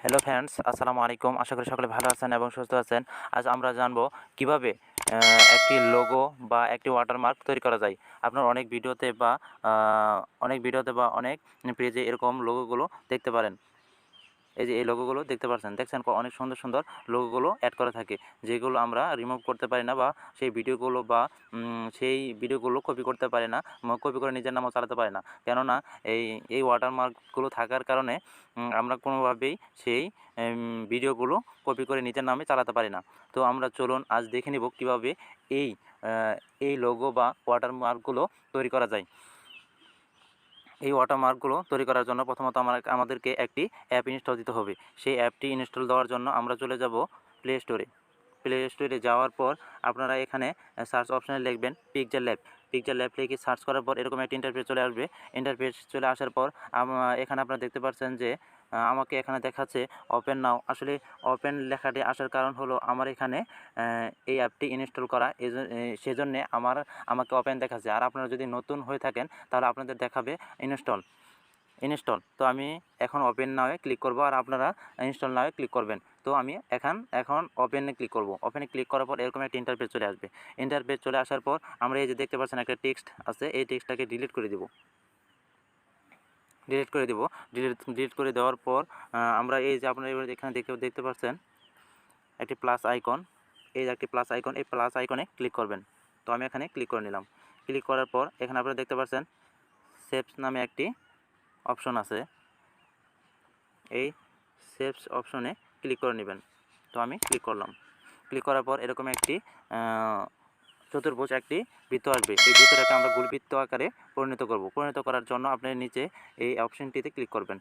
Hello friends, আসসালামু আলাইকুম। আশা করি সকলে ভালো আছেন এবং সুস্থ আছেন। আজ আমরা জানবো কিভাবে একটি লোগো বা একটি ওয়াটারমার্ক তৈরি করা যায়। আপনার অনেক পেজে এরকম লোগোগুলো দেখতে পারেন। এই যে এই লোগোগুলো দেখতে পাচ্ছেন, দেখছেন অনেক সুন্দর সুন্দর লোগোগুলো অ্যাড করা থাকে, যেগুলো আমরা রিমুভ করতে পারি না বা সেই ভিডিওগুলো কপি করতে পারি না, কপি করে নিজের নামও চালাতে পারি না। কেননা এই এই ওয়াটারমার্কগুলো থাকার কারণে আমরা কোনোভাবেই সেই ভিডিওগুলো কপি করে নিজের নামে চালাতে পারি না। তো আমরা চলুন আজ দেখে নিব কীভাবে এই এই লোগো বা ওয়াটারমার্কগুলো তৈরি করা যায়। এই ওয়াটারমার্কগুলো তৈরি করার জন্য প্রথমত আমাদেরকে একটি অ্যাপ ইনস্টল দিতে হবে। সেই অ্যাপটি ইনস্টল দেওয়ার জন্য আমরা চলে যাব প্লে স্টোরে। প্লে স্টোরে যাওয়ার পর আপনারা এখানে সার্চ অপশানে লিখবেন পিকচার ল্যাব লিখে সার্চ করার পর এরকম একটা ইন্টারফেস চলে আসবে। ইন্টারফেস চলে আসার পর এখানে আপনারা দেখতে পাচ্ছেন যে আমাকে এখানে দেখাচ্ছে ওপেন নাও। আসলে ওপেন লেখাটি আসার কারণ হলো আমার এখানে এই অ্যাপটি ইনস্টল করা, সেজন্যে আমাকে ওপেন দেখাচ্ছে। আর আপনারা যদি নতুন হয়ে থাকেন তাহলে আপনাদের দেখাবে ইনস্টল। তো আমি এখন ওপেন নাওয়ে ক্লিক করব, আর আপনারা ইনস্টল নাওয়ে ক্লিক করবেন। তো আমি এখন ওপেনে ক্লিক করব। ওপেনে ক্লিক করার পর এরকম একটা ইন্টারফেস চলে আসবে। ইন্টারফেস চলে আসার পর আমরা এই যে দেখতে পাচ্ছেন একটা টেক্সট আছে, এই টেক্সটটাকে ডিলিট করে দেব। ডিলিট করে দেওয়ার পর আমরা এই যে আপনারা এবার এখানে দেখতে পাচ্ছেন একটি প্লাস আইকন। এই যে একটি প্লাস আইকন, এই প্লাস আইকনে ক্লিক করবেন। তো আমি এখানে ক্লিক করে নিলাম। ক্লিক করার পর এখানে আপনারা দেখতে পাচ্ছেন সেভস নামে একটি অপশন আছে। এই সেভস অপশনে ক্লিক করে নেবেন। তো আমি ক্লিক করলাম। ক্লিক করার পর এরকম একটি চতুর্ভুজ একটি বৃত্ত আসবে। এই বৃত্তটাকে আমরা গোলবৃত্ত আকারে পরিণত করার জন্য আপনি নিচে এই অপশনটিতে ক্লিক করবেন।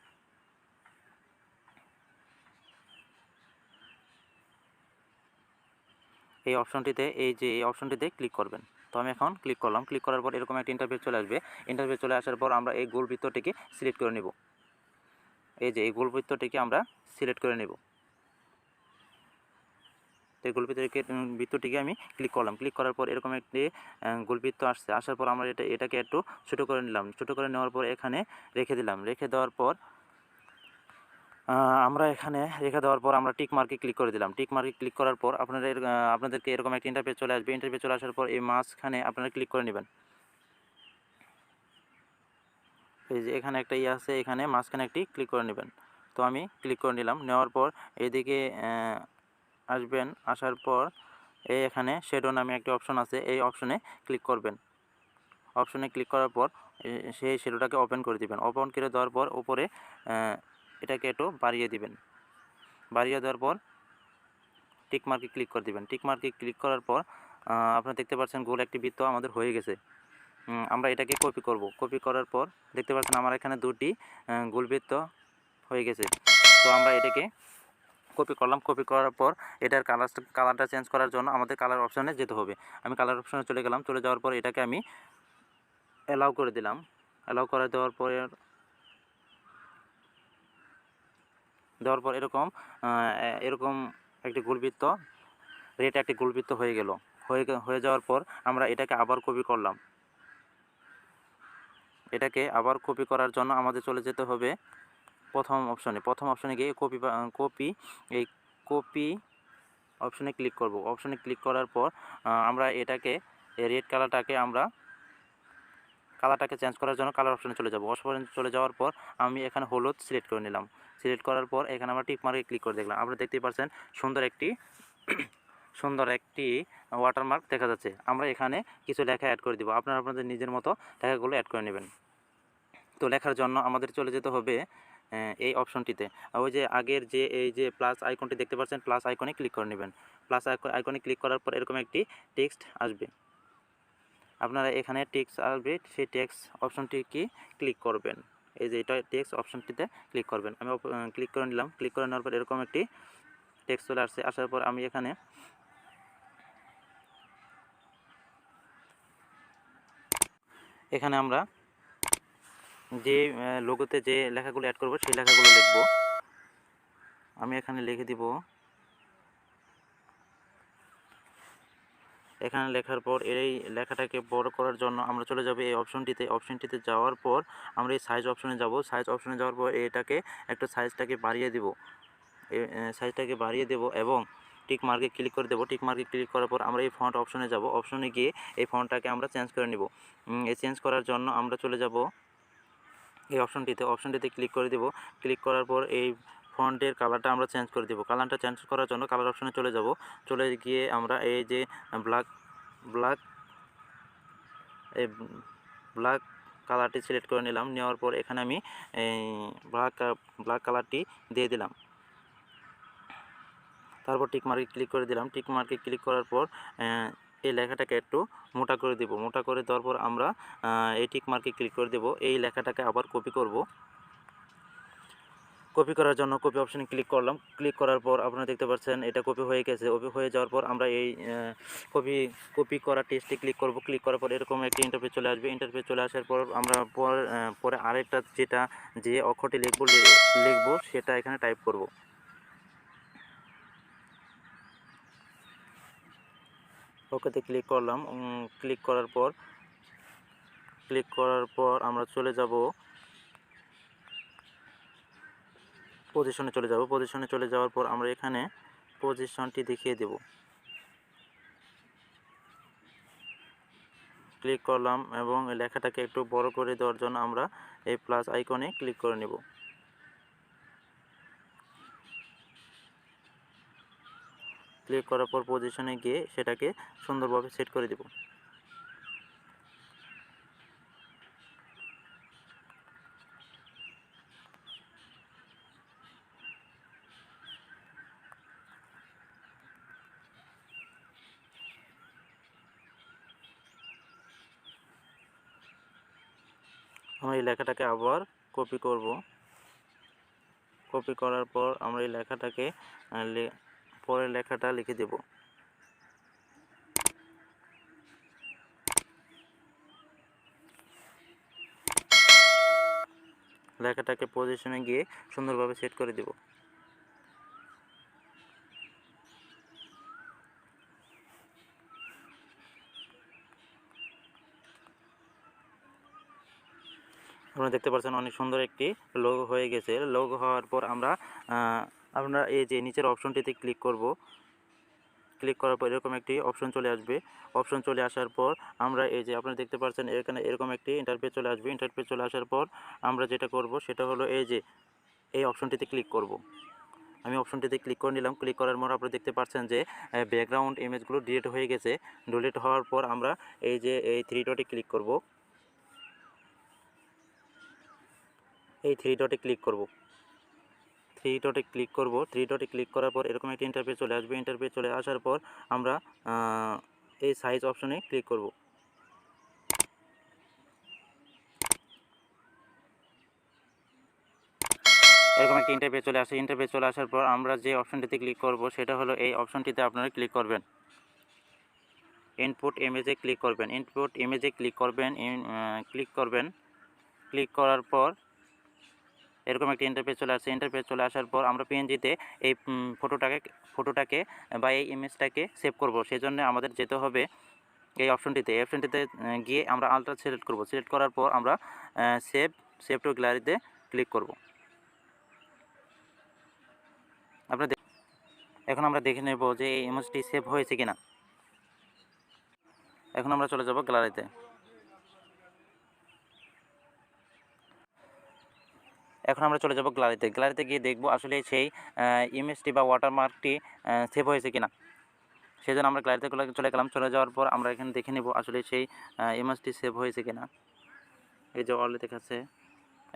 এই অপশনটিতে ক্লিক করবেন। তো আমি এখন ক্লিক করলাম। ক্লিক করার পর এরকম একটা ইন্টারফেস চলে আসবে। ইন্টারফেস চলে আসার পর আমরা এই গোল বৃত্তটিকে সিলেক্ট করে নেব। এই যে এই গোল বৃত্তটিকে আমরা সিলেক্ট করে নেব। তো এই বৃত্তটিকে আমি ক্লিক করলাম। ক্লিক করার পর এরকম একটি গোলবৃত্ত আসছে। আসার পর আমরা এটাকে একটু ছোটো করে নিলাম। ছোটো করে নেওয়ার পর এখানে রেখে দিলাম। রেখে দেওয়ার পর আমরা টিক মার্কে ক্লিক করে দিলাম। টিক মার্কে ক্লিক করার পর আপনাদেরকে এরকম একটা ইন্টারফেস চলে আসবে। ইন্টারফেস চলে আসার পর এই মাঝখানে আপনারা ক্লিক করে নেবেন। এই যে এখানে একটা আছে, এখানে মাঝখানে একটি ক্লিক করে নেবেন। তো আমি ক্লিক করে নিলাম। নেওয়ার পর এইদিকে আসবেন। আসার পর এখানে শ্যাডো নামে একটি অপশন আছে, এই অপশনে ক্লিক করবেন। অপশনে ক্লিক করার পর সেই শ্যাডোটাকে ওপেন করে দিবেন। ওপেন করে দেওয়ার পর উপরে এটাকে একটু বাড়িয়ে দিবেন। বাড়িয়ে দেওয়ার পর টিক মার্কে ক্লিক করে দিবেন। টিক মার্কে ক্লিক করার পর আপনারা দেখতে পাচ্ছেন গোল একটি বৃত্ত আমাদের হয়ে গেছে। আমরা এটাকে কপি করব। কপি করার পর দেখতে পাচ্ছেন আমার এখানে দুটি গোলবৃত্ত হয়ে গেছে। তো আমরা এটাকে কপি করলাম। কপি করার পর এটার কালারটা চেঞ্জ করার জন্য আমাদের কালার অপশানে যেতে হবে। আমি কালার অপশানে চলে গেলাম। চলে যাওয়ার পর এটাকে আমি অ্যালাউ করে দিলাম। অ্যালাউ করে দেওয়ার পর এরকম একটি গোলবৃত্ত, রেড একটি গোলবৃত্ত হয়ে যাওয়ার পর আমরা এটাকে আবার কপি করলাম। এটাকে আবার কপি করার জন্য আমাদের চলে যেতে হবে প্রথম অপশনে গিয়ে কপি অপশনে ক্লিক করব। অপশনে ক্লিক করার পর আমরা এটাকে রেড কালারটাকে চেঞ্জ করার জন্য কালার অপশনে চলে যাব। অপশনে চলে যাওয়ার পর আমি এখানে হলুদ সিলেক্ট করে নিলাম। সিলেক্ট করার পর এখানে আমরা টিক মার্কে ক্লিক করে দেখলাম। আপনারা দেখতেই পাচ্ছেন সুন্দর একটি ওয়াটারমার্ক দেখা যাচ্ছে। আমরা এখানে কিছু লেখা অ্যাড করে দিব। আপনারা আপনাদের নিজের মতো লেখাগুলো অ্যাড করে নেবেন। তো লেখার জন্য আমাদের চলে যেতে হবে এই অপশনটিতে। ওই যে আগের এই যে প্লাস আইকনটি দেখতে পাচ্ছেন, প্লাস আইকনে ক্লিক করে নেবেন। প্লাস আইকনে ক্লিক করার পর এরকম একটি টেক্সট আসবে। আপনারা এখানে টেক্সট আসবে, সেই টেক্সট অপশনটি কি ক্লিক করবেন। এই যে এটা টেক্সট অপশনটিতে ক্লিক করবেন। আমি ক্লিক করে নিলাম। ক্লিক করে নেওয়ার পর এরকম একটি টেক্সট চলে আসছে। আসার পর আমি এখানে আমরা যে লোগোতে যে লেখাগুলো অ্যাড করব সেই লেখাগুলো লিখব। আমি এখানে লিখে দিব। এখানে লেখার পর এই লেখাটাকে বড় করার জন্য আমরা চলে যাব এই অপশনটিতে যাওয়ার পর আমরা এই সাইজ অপশনে যাব। সাইজ অপশনে যাওয়ার পর এটাকে একটু সাইজটাকে বাড়িয়ে দিব। সাইজটাকে বাড়িয়ে দেব এবং টিক মার্কে ক্লিক করে দেবো। টিক মার্কে ক্লিক করার পর আমরা এই ফন্ট অপশনে যাব। অপশনে গিয়ে এই ফন্টটাকে আমরা চেঞ্জ করে নেব। এই চেঞ্জ করার জন্য আমরা চলে যাব এই অপশনটিতে ক্লিক করে দেব। ক্লিক করার পর এই ফন্টের কালারটা আমরা চেঞ্জ করে দেব। কালারটা চেঞ্জ করার জন্য কালার অপশনে চলে যাব। চলে গিয়ে আমরা এই যে ব্ল্যাক এই ব্ল্যাক কালারটি সিলেক্ট করে নিলাম। নেওয়ার পর এখানে আমি এই ব্ল্যাক কালারটি দিয়ে দিলাম। তারপর টিক মার্কে ক্লিক করে দিলাম। টিক মার্কে ক্লিক করার পর এই লেখাটাকে একটু মোটা করে দেব। মোটা করে দেওয়ার পর আমরা এই টিক মার্কে ক্লিক করে দেব। এই লেখাটাকে আবার কপি করব। কপি করার জন্য কপি অপশানে ক্লিক করলাম। ক্লিক করার পর আপনারা দেখতে পাচ্ছেন এটা কপি হয়ে গেছে। কপি হয়ে যাওয়ার পর আমরা এই কপি করা টেক্সটে ক্লিক করব। ক্লিক করার পর এরকম একটি ইন্টারফেস চলে আসবে। ইন্টারফেস চলে আসার পর আমরা পরে আরেকটা যে অক্ষরটি লিখব সেটা এখানে টাইপ করব। ওকেতে ক্লিক করলাম। ক্লিক করার পর আমরা চলে যাব পজিশনে চলে যাব। পজিশনে চলে যাওয়ার পর আমরা এখানে পজিশনটি দেখিয়ে দেব। ক্লিক করলাম এবং লেখাটাকে একটু বড় করে দেওয়ার জন্য আমরা এই প্লাস আইকনে ক্লিক করে নেব। ক্লিক করার পর পজিশনে গিয়ে সেটাকে সুন্দরভাবে সেট করে দেব। আমরা এই লেখাটাকে আবার কপি করব। কপি করার পর আমরা এই লেখাটাকে পরের লেখাটা লিখে দেব। লেখাটাকে পজিশনে গিয়ে সুন্দরভাবে সেট করে দেব। আপনারা দেখতে পাচ্ছেন অনেক সুন্দর একটি লোগো হয়ে গেছে। লোগো হওয়ার পর আমরা এই যে নিচের অপশনটিতে ক্লিক করব। ক্লিক করার পর এরকম একটি অপশন চলে আসবে। অপশন চলে আসার পর আমরা এই যে আপনারা দেখতে পাচ্ছেন এখানে এরকম একটি ইন্টারফেস চলে আসবে। ইন্টারফেস চলে আসার পর আমরা যেটা করব সেটা হলো এই অপশনটিতে ক্লিক করব। আমি অপশনটিতে ক্লিক করে নিলাম। ক্লিক করার পর আপনারা দেখতে পাচ্ছেন যে ব্যাকগ্রাউন্ড ইমেজগুলো ডিলিট হয়ে গেছে। ডিলিট হওয়ার পর আমরা এই থ্রি ডটে ক্লিক করব। এই থ্রি ডটে ক্লিক করব। থ্রি ডটে ক্লিক করার পর এরকম একটি ইন্টারফেস চলে আসবে। ইন্টারফেস চলে আসার পর আমরা এই সাইজ অপশনে ক্লিক করব। এরকম একটি ইন্টারফেস চলে আসে। ইন্টারফেস চলে আসার পর আমরা যে অপশনটিতে ক্লিক করব সেটা হলো এই অপশনটিতে আপনারা ক্লিক করবেন। ইনপুট ইমেজে ক্লিক করবেন। ইনপুট ইমেজে ক্লিক করবেন। ক্লিক করার পর এরকম একটি ইন্টারফেস চলে আসছে। ইন্টারফেস চলে আসার পর আমরা পিএনজিতে এই ফটোটাকে বা এই ইমেজটাকে সেভ করব। সেজন্য আমাদের যেতে হবে এই অপশনটিতে গিয়ে আমরা আলট্রা সিলেক্ট করব। সিলেক্ট করার পর আমরা সেভ টু গ্যালারিতে ক্লিক করব। এখন আমরা দেখে নেব যে এই ইমেজটি সেভ হয়েছে কিনা। এখন আমরা চলে যাব গ্যালারিতে। গ্যালারিতে গিয়ে দেখব আসলে সেই ইমেজটি বা ওয়াটারমার্কটি সেভ হয়েছে কিনা। সেই জন্য আমরা গ্যালারিতে চলে গেলাম। চলে যাওয়ার পর আমরা এখানে দেখে নেব আসলে সেই ইমেজটি সেভ হয়েছে কিনা। এই যে অলরেডি দেখাচ্ছে,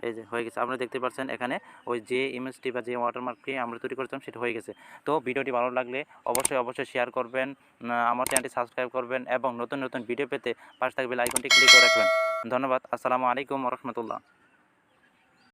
এই যে হয়ে গেছে। আপনারা দেখতে পাচ্ছেন এখানে ওই যে ইমেজটি বা যে ওয়াটারমার্কটি আমরা তৈরি করেছিলাম সেটা হয়ে গেছে। তো ভিডিওটি ভালো লাগলে অবশ্যই শেয়ার করবেন, আমার চ্যানেলটি সাবস্ক্রাইব করবেন এবং নতুন ভিডিও পেতে পাশে থাকা বেল আইকনটি ক্লিক করে রাখবেন। ধন্যবাদ। আসসালামু আলাইকুম ওয়া রাহমাতুল্লাহ।